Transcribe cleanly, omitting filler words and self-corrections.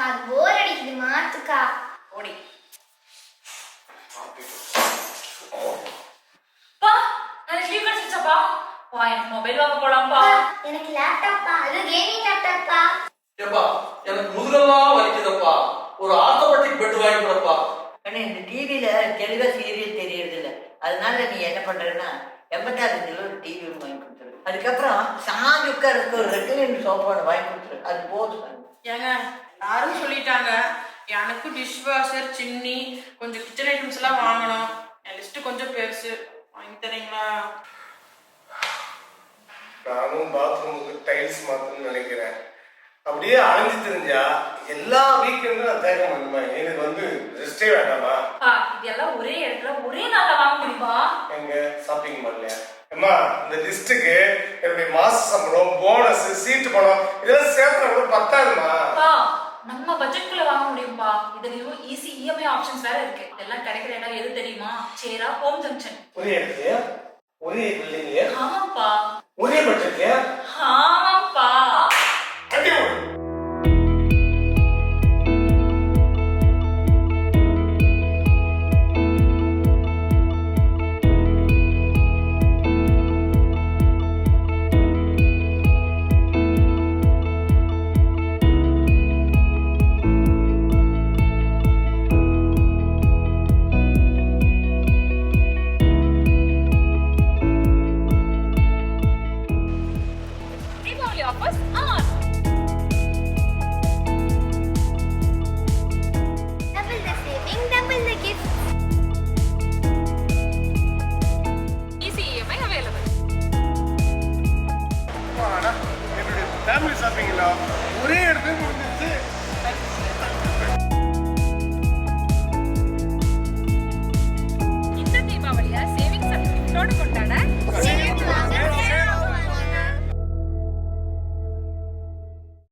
அது போர் அடிக்குது மாத்துக்கா. ஓடி. பா எனக்கு லீவ் கிடைச்சிச்சப்பா. வா எனக்கு மொபைல் வாங்க போலாம்ப்பா. எனக்கு லேப்டாப்பா, அது கேமிங் லேப்டாப்பா. ஏப்பா எனக்கு முதுகெல்லாம் வலிக்குதப்பா, ஒரு ஆர்த்தோபெடிக் பெட் வாங்கி கொடுப்பா. ஆனா இந்த டிவியில தெளிவா சீரியல் தெரியறது இல்லை. அதனால நீ என்ன பண்றன்னா 86 ஒரு டிவி ஒன்று வாங்கி கொடுத்துரு. அதுக்கப்புறம் சாமி உட்கார்றதுக்கு ஒரு ரெக்லைன் சோஃபா ஒன்று வாங்கி கொடுத்துரு. அது போதும். ஏங்க யாரும் சொல்லிட்டாங்க எனக்கு டிஷ் வாஷர், சிம்னி, கொஞ்சம் கிச்சன் ஐட்டம்ஸ் எல்லாம் வாங்கணும். என் லிஸ்ட் கொஞ்சம் பெருசு, வாங்கி தரீங்களா? நானும் பாத்ரூமுக்கு டைல்ஸ் மாற்றணும்னு நினைக்கிறேன். அப்படியே அலைஞ்சு தெரிஞ்சா எல்லா வீக்கெண்டும் நான் தேக்க மாட்டேமா. எனக்கு ரெஸ்டே வேண்டாமா? இதெல்லாம் ஒரே இடத்துல ஒரே நாள்ல வாங்க முடியுமா? எங்க ஷாப்பிங் மால்லையா? அம்மா இந்த லிஸ்ட்டுக்கு என்னுடைய மாச சம்பளம், போனஸ், சீட்டு பணம் இதெல்லாம் சேர்த்து கூட பத்தாதுமா. நம்ம பட்ஜெட்குள்ள வாங்க முடியும்பா. இதுலயும் ஈஸி இஎம்ஐ ஆப்ஷன்ஸ் வேற இருக்கு. இதெல்லாம் கிடைக்கிற இடம் எது தெரியுமா? சேரா ஹோம் ஜங்ஷன். ஒரே இடத்துலயா? ஒரே பில்டிங்லயா? ஆமாப்பா. ஒரே பட்ஜெட்லயா?